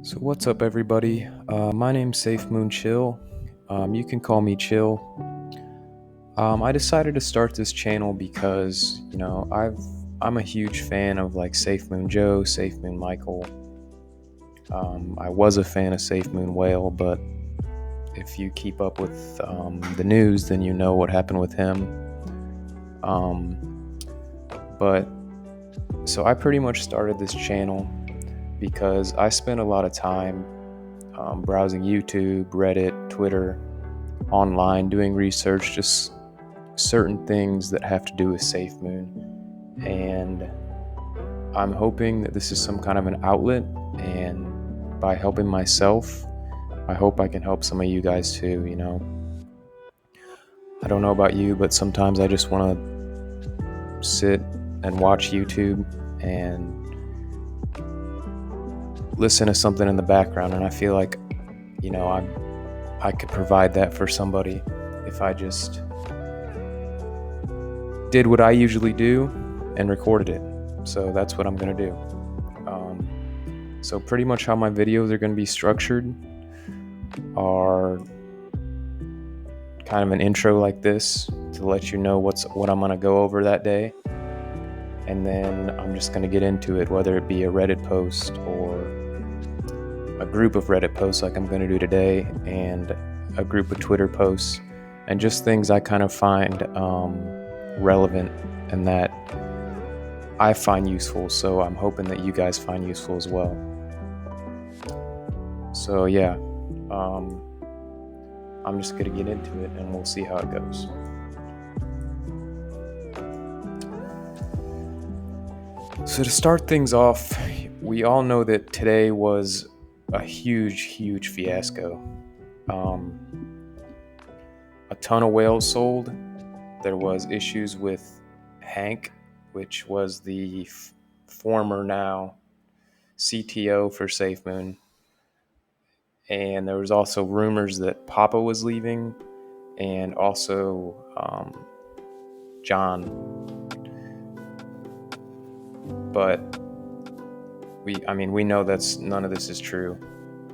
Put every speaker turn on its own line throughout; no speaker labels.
So what's up, everybody? My name's SafeMoon Chill. You can call me Chill. I decided to start this channel because I'm a huge fan of like SafeMoon Joe, SafeMoon Michael. I was a fan of SafeMoon Whale, but if you keep up with the news, then you know what happened with him. But so I pretty much started this channel because I spent a lot of time browsing YouTube, Reddit, Twitter, online, doing research, just certain things that have to do with SafeMoon. And I'm hoping that this is some kind of an outlet, and by helping myself, I hope I can help some of you guys too, I don't know about you, but sometimes I just want to sit and watch YouTube and listen to something in the background, and I feel like, I could provide that for somebody if I just did what I usually do and recorded it. So that's what I'm going to do. So pretty much how my videos are going to be structured are kind of an intro like this to let you know what I'm going to go over that day. And then I'm just going to get into it, whether it be a Reddit post or a group of Reddit posts like I'm going to do today, and a group of Twitter posts, and just things I kind of find relevant and that I find useful. So I'm hoping that you guys find useful as well. So yeah, I'm just going to get into it and we'll see how it goes. So to start things off, we all know that today was a huge fiasco. A ton of whales sold. There was issues with Hank, which was the former now CTO for SafeMoon. And there was also rumors that Papa was leaving, and also John. But we know that's none of this is true.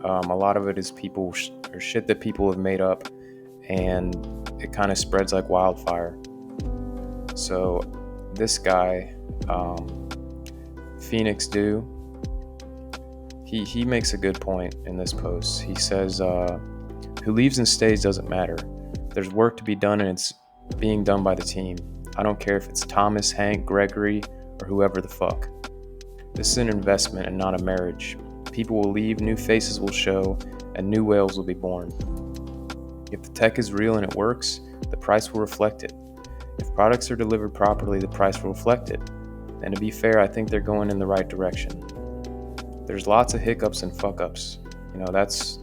A lot of it is people or shit that people have made up, and it kind of spreads like wildfire. So this guy, Phoenix Do, he makes a good point in this post. He says, who leaves and stays doesn't matter. There's work to be done, and it's being done by the team. I don't care if it's Thomas, Hank, Gregory, or whoever the fuck. This is an investment and not a marriage. People will leave, new faces will show, and new whales will be born. If the tech is real and it works, the price will reflect it. If products are delivered properly, the price will reflect it. And to be fair, I think they're going in the right direction. There's lots of hiccups and fuck-ups. That's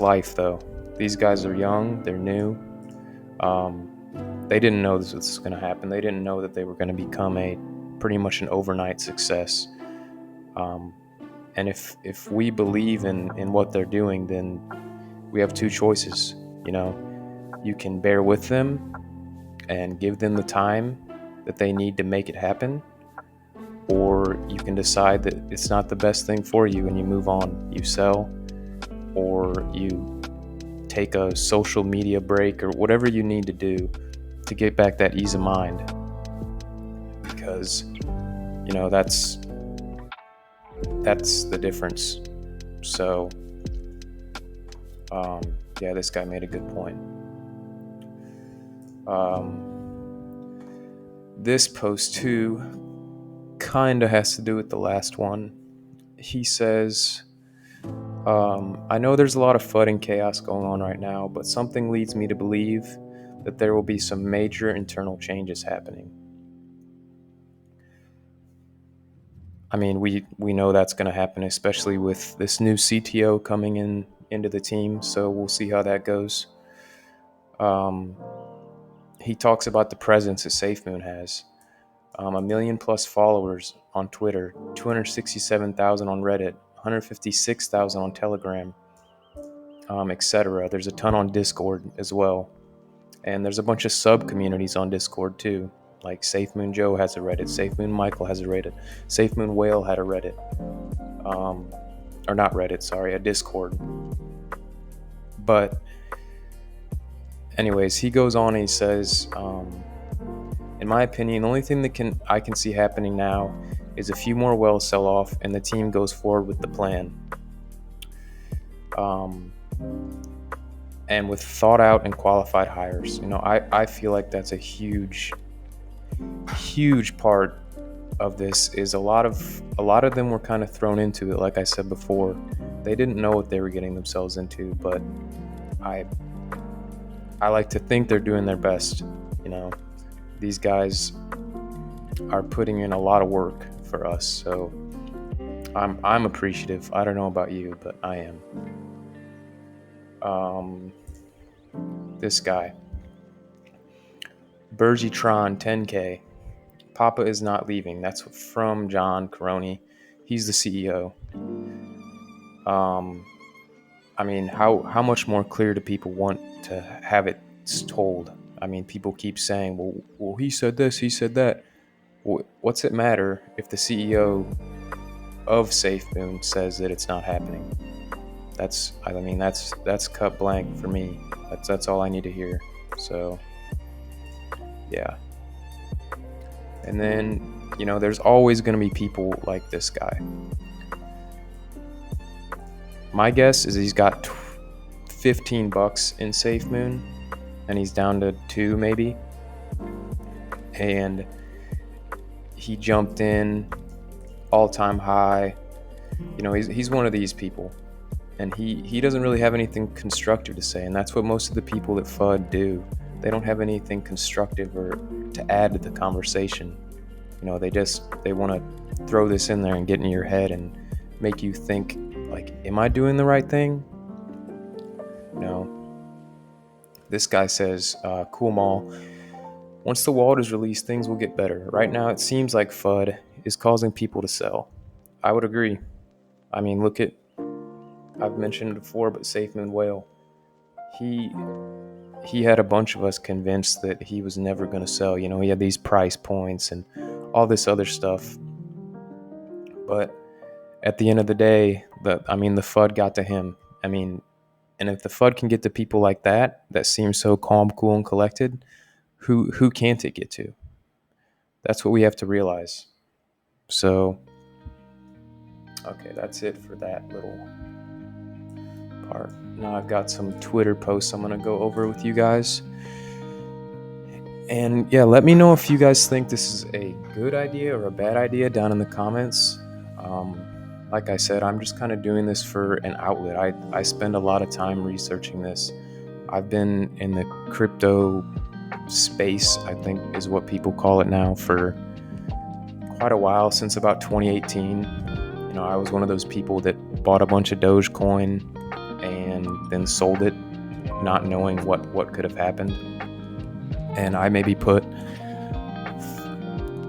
life, though. These guys are young, they're new. They didn't know this was going to happen. They didn't know that they were going to become pretty much an overnight success. And if we believe in what they're doing, then we have two choices. You can bear with them and give them the time that they need to make it happen, or you can decide that it's not the best thing for you and you move on. You sell, or you take a social media break, or whatever you need to do to get back that ease of mind, because that's the difference. So yeah, this guy made a good point. This post too kind of has to do with the last one. He says, I know there's a lot of FUD and chaos going on right now, but something leads me to believe that there will be some major internal changes happening. We know that's going to happen, especially with this new CTO coming into the team, so we'll see how that goes. He talks about the presence that SafeMoon has. 1 million plus followers on Twitter, 267,000 on Reddit, 156,000 on Telegram, etc. There's a ton on Discord as well. And there's a bunch of sub-communities on Discord too. Like SafeMoon Joe has a Reddit, SafeMoon Michael has a Reddit, SafeMoon Whale had a Reddit. or not Reddit, sorry, a Discord. But anyways, he goes on and he says, in my opinion, the only thing that I can see happening now is a few more whales sell off and the team goes forward with the plan. And with thought out and qualified hires. I feel like that's a huge part of this. Is a lot of them were kind of thrown into it. Like I said before, they didn't know what they were getting themselves into, but I like to think they're doing their best. These guys are putting in a lot of work for us, so I'm appreciative. I don't know about you, but I am. This guy, Bergitron 10K. Papa is not leaving. That's from John Caroni. He's the CEO. I mean, how much more clear do people want to have it told? I mean, people keep saying, well, he said this, he said that. What's it matter if the CEO of SafeMoon says that it's not happening? That's cut blank for me. That's all I need to hear. So, yeah. And then, there's always going to be people like this guy. My guess is he's got $15 in SafeMoon, and he's down to 2 maybe. And he jumped in all-time high. He's one of these people. And he doesn't really have anything constructive to say, and that's what most of the people at FUD do. They don't have anything constructive or to add to the conversation. They want to throw this in there and get in your head and make you think, like, am I doing the right thing? This guy says, cool mall. Once the wallet is released, things will get better. Right now, it seems like FUD is causing people to sell. I would agree. I mean, look at, I've mentioned it before, but SafeMoon Whale. He had a bunch of us convinced that he was never going to sell. He had these price points and all this other stuff. But at the end of the day, the FUD got to him. And if the FUD can get to people like that seem so calm, cool, and collected, who can't it get to? That's what we have to realize. So, okay, that's it for that little part. Now I've got some Twitter posts I'm going to go over with you guys. And yeah, let me know if you guys think this is a good idea or a bad idea down in the comments. Like I said, I'm just kind of doing this for an outlet. I spend a lot of time researching this. I've been in the crypto space, I think is what people call it now, for quite a while, since about 2018. I was one of those people that bought a bunch of Dogecoin and then sold it, not knowing what could have happened. And I maybe put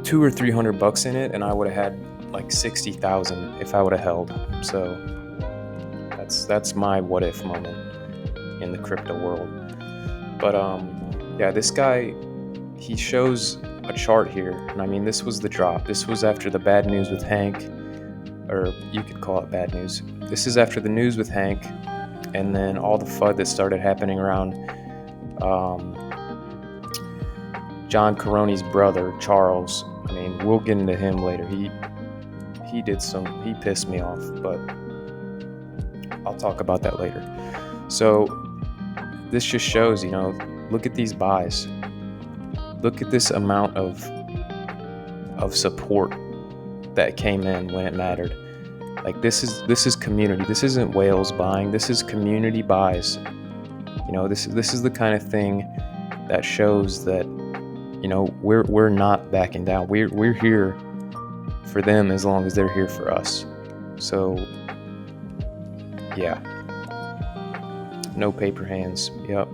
$200 or $300 in it, and I would have had like 60,000 if I would have held. So that's my what if moment in the crypto world. But yeah, this guy, he shows a chart here, and this was the drop. This was after the bad news with Hank, or you could call it bad news. This is after the news with Hank, and then all the FUD that started happening around John Caroni's brother, Charles. We'll get into him later. He pissed me off, but I'll talk about that later. So this just shows, look at these buys. Look at this amount of support that came in when it mattered. Like, this is community. This isn't whales buying. This is community buys. This is the kind of thing that shows that we're not backing down. We're here for them as long as they're here for us. So yeah, no paper hands. Yep.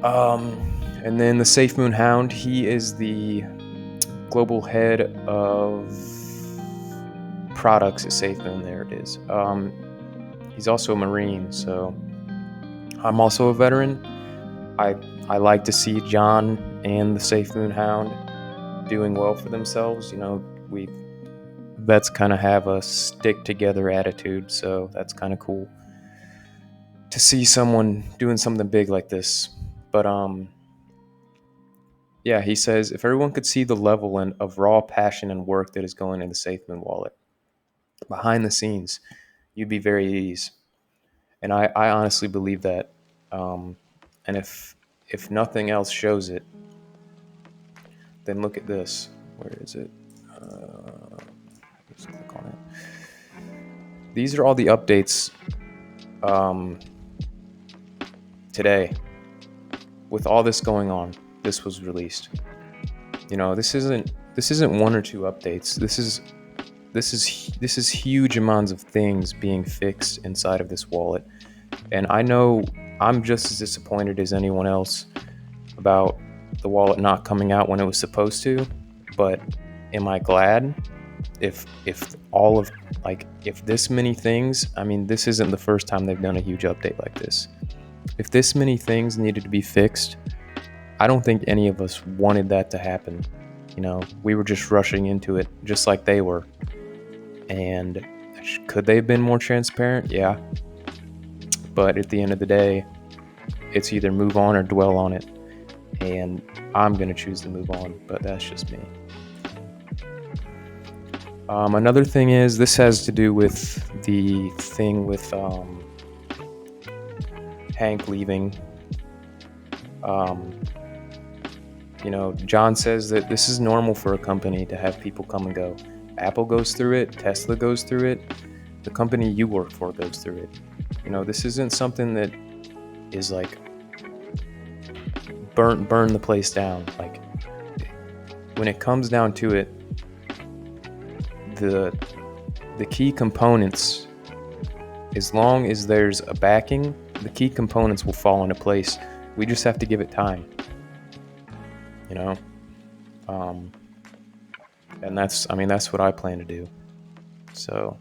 And then the SafeMoon Hound, he is the global head of products at SafeMoon. There it is. He's also a Marine, so I'm also a veteran. I like to see John and the SafeMoon Hound doing well for themselves. We've vets kind of have a stick together attitude, so that's kind of cool to see someone doing something big like this. But yeah, he says, if everyone could see the level of raw passion and work that is going in the SafeMoon wallet behind the scenes, you'd be very at ease. And I honestly believe that. And if nothing else shows it, then look at this. Where is it? Let's click on it. These are all the updates today. With all this going on, this was released. You know, this isn't one or two updates. This is huge amounts of things being fixed inside of this wallet. And I know I'm just as disappointed as anyone else about the wallet not coming out when it was supposed to, but am I glad? If all of if this many things, I mean, this isn't the first time they've done a huge update like this. If this many things needed to be fixed, I don't think any of us wanted that to happen. You know, we were just rushing into it just like they were. And could they have been more transparent? Yeah. But at the end of the day, it's either move on or dwell on it. And I'm going to choose to move on, but that's just me. Another thing is, this has to do with the thing with Hank leaving. You know, John says that this is normal for a company to have people come and go. Apple goes through it, Tesla goes through it, the company you work for goes through it. You know, this isn't something that is like burn the place down. Like, when it comes down to it, the key components, as long as there's a backing, the key components will fall into place. We just have to give it time, you know. And that's what I plan to do. So,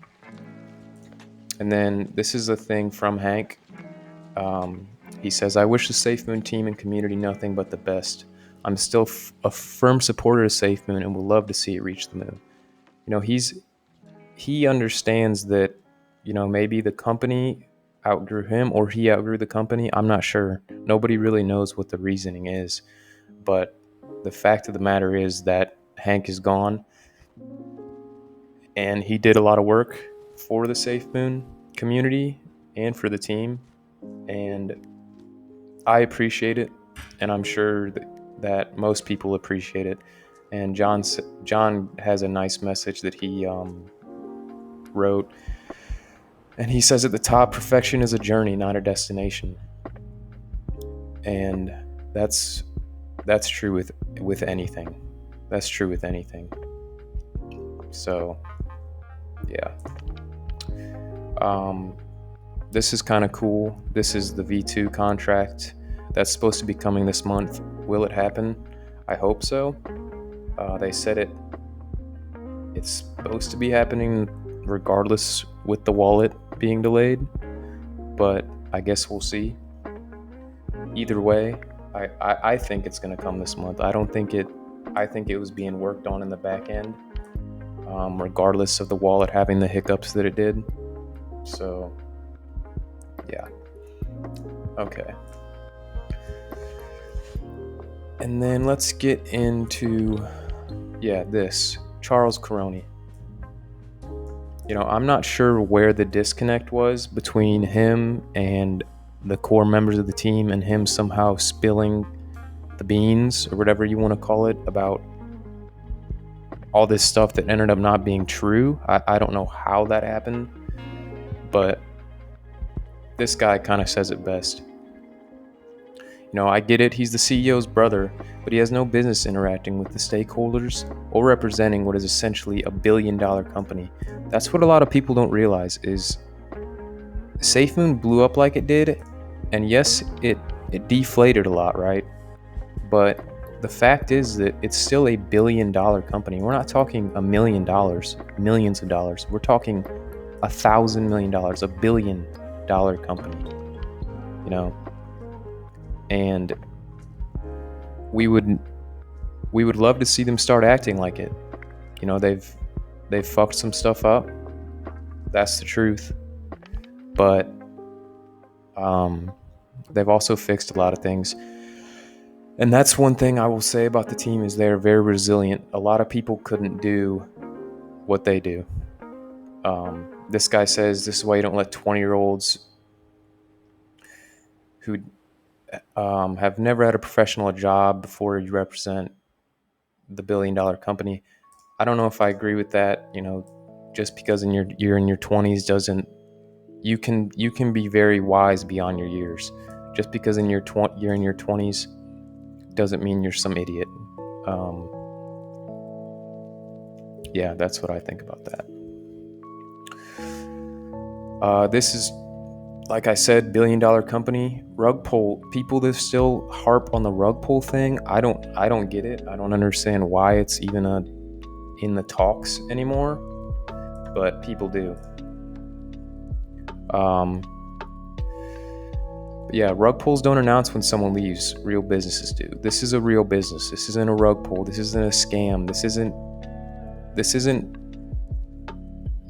and then this is a thing from Hank. He says, I wish the SafeMoon team and community nothing but the best. I'm still a firm supporter of SafeMoon and would love to see it reach the moon. You know, he understands that, you know, maybe the company outgrew him or he outgrew the company. I'm not sure. Nobody really knows what the reasoning is. But the fact of the matter is that Hank is gone. And he did a lot of work for the SafeMoon community and for the team. And I appreciate it. And I'm sure that most people appreciate it. And John has a nice message that he wrote. And he says at the top, perfection is a journey, not a destination. And that's true with anything. That's true with anything. So, yeah. This is kind of cool. This is the V2 contract that's supposed to be coming this month. Will it happen? I hope so. They said it's supposed to be happening regardless with the wallet being delayed, but I guess we'll see. Either way, I think it's going to come this month. I think it was being worked on in the back end, regardless of the wallet having the hiccups that it did. So, yeah. Okay. And then let's get into, this. Charles Caroni. You know, I'm not sure where the disconnect was between him and the core members of the team and him somehow spilling the beans or whatever you want to call it about all this stuff that ended up not being true. I don't know how that happened, but this guy kind of says it best. You know, I get it, he's the CEO's brother, but he has no business interacting with the stakeholders or representing what is essentially a billion-dollar company. That's what a lot of people don't realize is SafeMoon blew up like it did, and yes, it deflated a lot, right? But the fact is that it's still a billion-dollar company. We're not talking $1 million, millions of dollars. We're talking $1,000 million, $1 billion company, you know? And we would love to see them start acting like it. You know, they've They fucked some stuff up. That's the truth. But they've also fixed a lot of things. And that's one thing I will say about the team is they're very resilient. A lot of people couldn't do what they do. This guy says this is why you don't let 20-year-olds who have never had a professional job before you represent the billion-dollar company. I don't know if I agree with that. Just because you're in your 20s doesn't. You can be very wise beyond your years. Just because you're in your 20s doesn't mean you're some idiot. Yeah, that's what I think about that. This is, like I said, billion-dollar company. Rug pull. People that still harp on the rug pull thing, I don't get it. I don't understand why it's even in the talks anymore, but people do. Yeah, rug pulls don't announce when someone leaves. Real businesses do. This is a real business. This isn't a rug pull. This isn't a scam. This isn't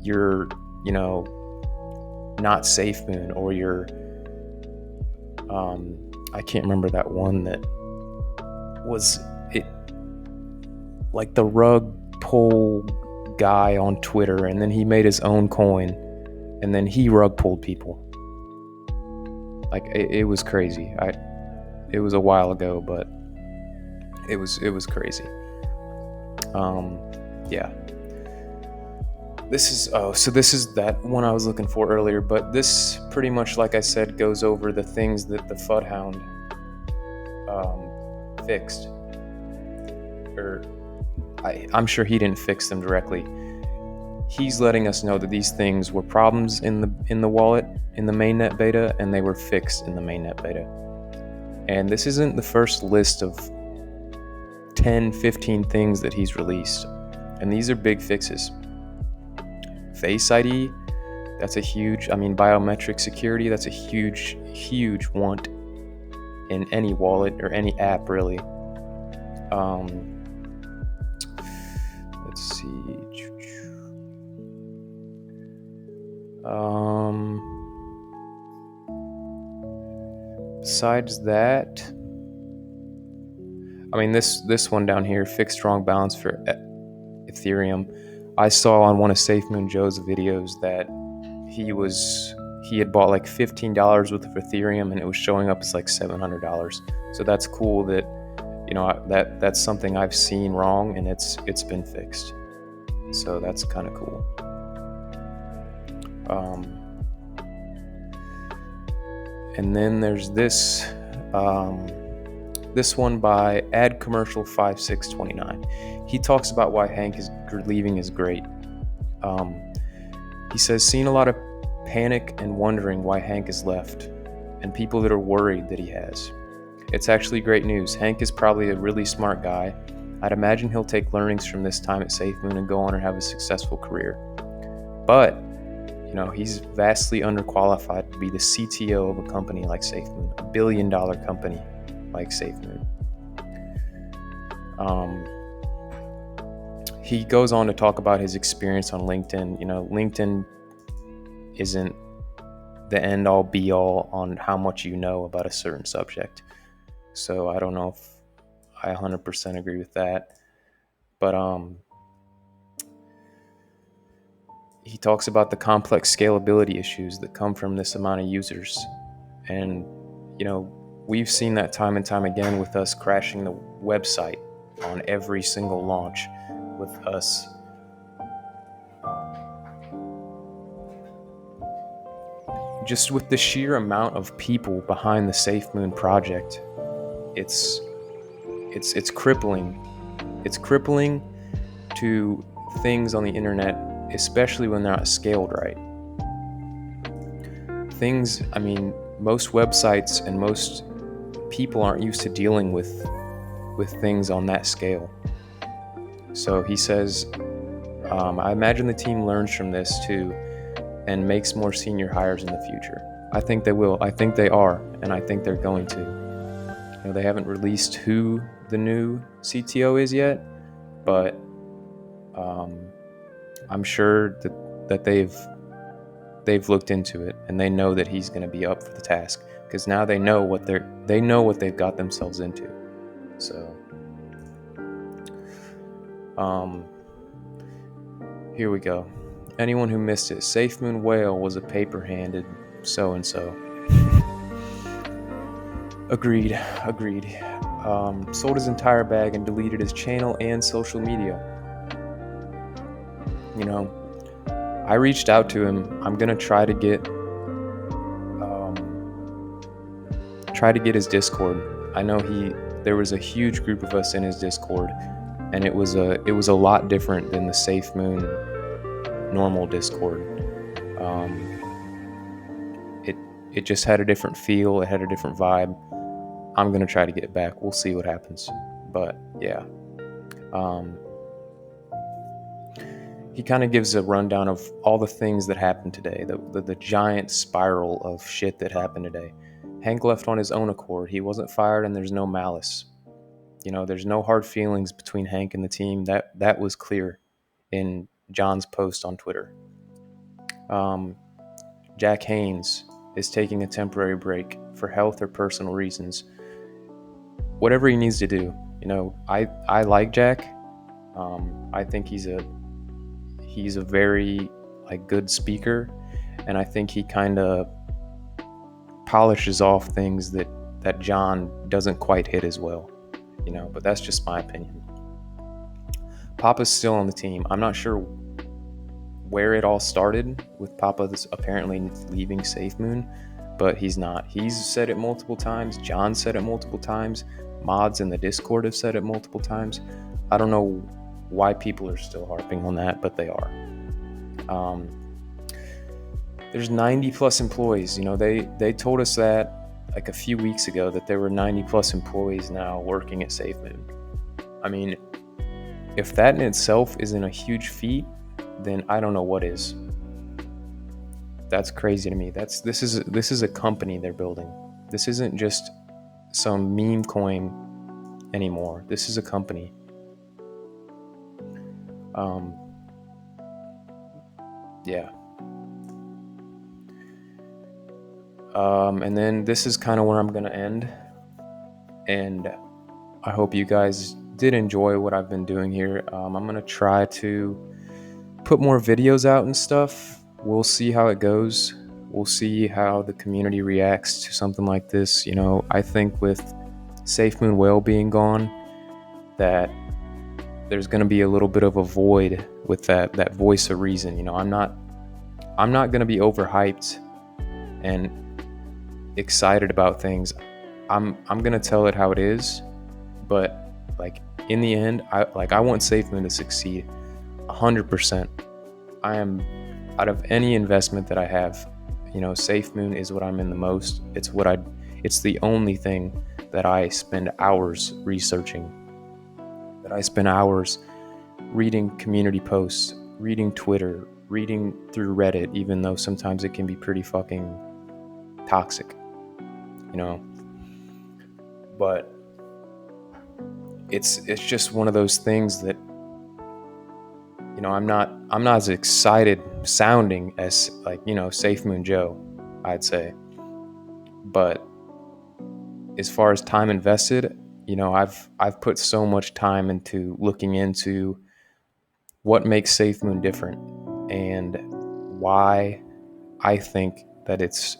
your, not SafeMoon or your, I can't remember that one that was it, like the rug pull guy on Twitter, and then he made his own coin, and then he rug pulled people. Like it was crazy. It was a while ago, but it was crazy. Yeah. This is that one I was looking for earlier, but this pretty much, like I said, goes over the things that the FUD Hound fixed. Or I'm sure he didn't fix them directly. He's letting us know that these things were problems in the wallet in the mainnet beta, and they were fixed in the mainnet beta. And this isn't the first list of 10, 15 things that he's released. And these are big fixes. Face ID, that's a huge, biometric security, that's a huge, huge want in any wallet or any app, really. Let's see. Besides that, this one down here, fixed strong balance for Ethereum. I saw on one of SafeMoon Joe's videos that he had bought like $15 worth of Ethereum, and it was showing up as like $700. So that's cool that, that's something I've seen wrong, and it's been fixed. So that's kind of cool. And then there's this one by Ad Commercial 5629. He talks about why Hank is leaving is great. He says, seen a lot of panic and wondering why Hank is left, and people that are worried that he has. It's actually great news. Hank is probably a really smart guy. I'd imagine he'll take learnings from this time at SafeMoon and go on and have a successful career. But he's vastly underqualified to be the CTO of a company like SafeMoon, a billion-dollar company like SafeMoon. He goes on to talk about his experience on LinkedIn. LinkedIn isn't the end-all, be-all on how much you know about a certain subject. So I don't know if I 100% agree with that. But he talks about the complex scalability issues that come from this amount of users. And, we've seen that time and time again with us crashing the website on every single launch, with us just with the sheer amount of people behind the SafeMoon project. It's crippling. It's crippling to things on the internet, especially when they're not scaled right. Most websites and most people aren't used to dealing with things on that scale. So he says, I imagine the team learns from this too and makes more senior hires in the future. I think they will. I think they are, and I think they're going to. They haven't released who the new CTO is yet, but I'm sure that they've looked into it and they know that he's going to be up for the task, because now they know what they've got themselves into. So here we go. Anyone who missed it, SafeMoon Whale was a paper-handed so-and-so. Agreed. Sold his entire bag and deleted his channel and social media. I reached out to him. I'm gonna try to get his Discord. I know there was a huge group of us in his Discord, and it was a lot different than the SafeMoon normal Discord. It just had a different feel. It had a different vibe. I'm gonna try to get back. We'll see what happens. But yeah, he kind of gives a rundown of all the things that happened today. The giant spiral of shit that happened today. Hank left on his own accord. He wasn't fired, and there's no malice. There's no hard feelings between Hank and the team. That was clear in John's post on Twitter. Jack Haynes is taking a temporary break for health or personal reasons. Whatever he needs to do. I like Jack. I think he's a very good speaker, and I think he kind of polishes off things that John doesn't quite hit as well. But that's just my opinion. Papa's still on the team. I'm not sure where it all started with Papa apparently leaving SafeMoon, but he's not. He's said it multiple times. John said it multiple times. Mods in the Discord have said it multiple times. I don't know why people are still harping on that, but they are. There's 90 plus employees. They told us that a few weeks ago, that there were 90 plus employees now working at SafeMoon. I mean, if that in itself isn't a huge feat, then I don't know what is. That's crazy to me. This is a company they're building. This isn't just some meme coin anymore. This is a company. Yeah. And then this is kind of where I'm going to end. And I hope you guys did enjoy what I've been doing here. I'm going to try to put more videos out and stuff. We'll see how it goes. We'll see how the community reacts to something like this. I think with SafeMoon Whale being gone, that there's going to be a little bit of a void with that voice of reason. I'm not going to be overhyped and excited about things. I'm going to tell it how it is, but in the end, I want SafeMoon to succeed 100%. I am, out of any investment that I have, SafeMoon is what I'm in the most. It's the only thing that I spend hours researching, that I spend hours reading community posts, reading Twitter, reading through Reddit, even though sometimes it can be pretty fucking toxic, but it's just one of those things that, I'm not as excited sounding as SafeMoon Joe, I'd say. But as far as time invested, I've put so much time into looking into what makes SafeMoon different and why I think that it's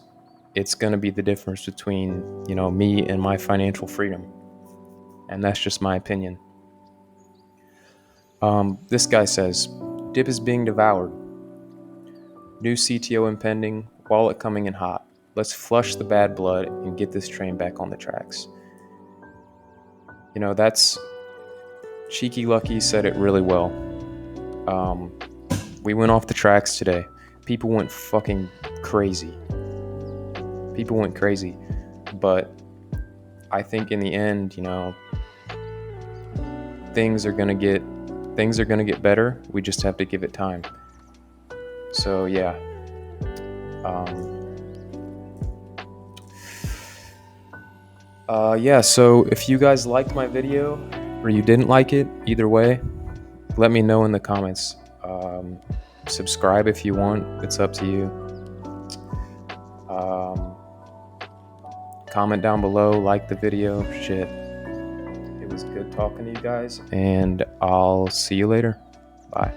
going to be the difference between, me and my financial freedom. And that's just my opinion. This guy says, dip is being devoured. New CTO impending, wallet coming in hot. Let's flush the bad blood and get this train back on the tracks. That's Cheeky Lucky said it really well. We went off the tracks today. People went fucking crazy. But I think in the end, things are gonna get better. We just have to give it time. So yeah. So if you guys liked my video or you didn't like it, either way, let me know in the comments. Subscribe if you want. It's up to you. Comment down below, like the video. Shit. It was good talking to you guys, and I'll see you later. Bye.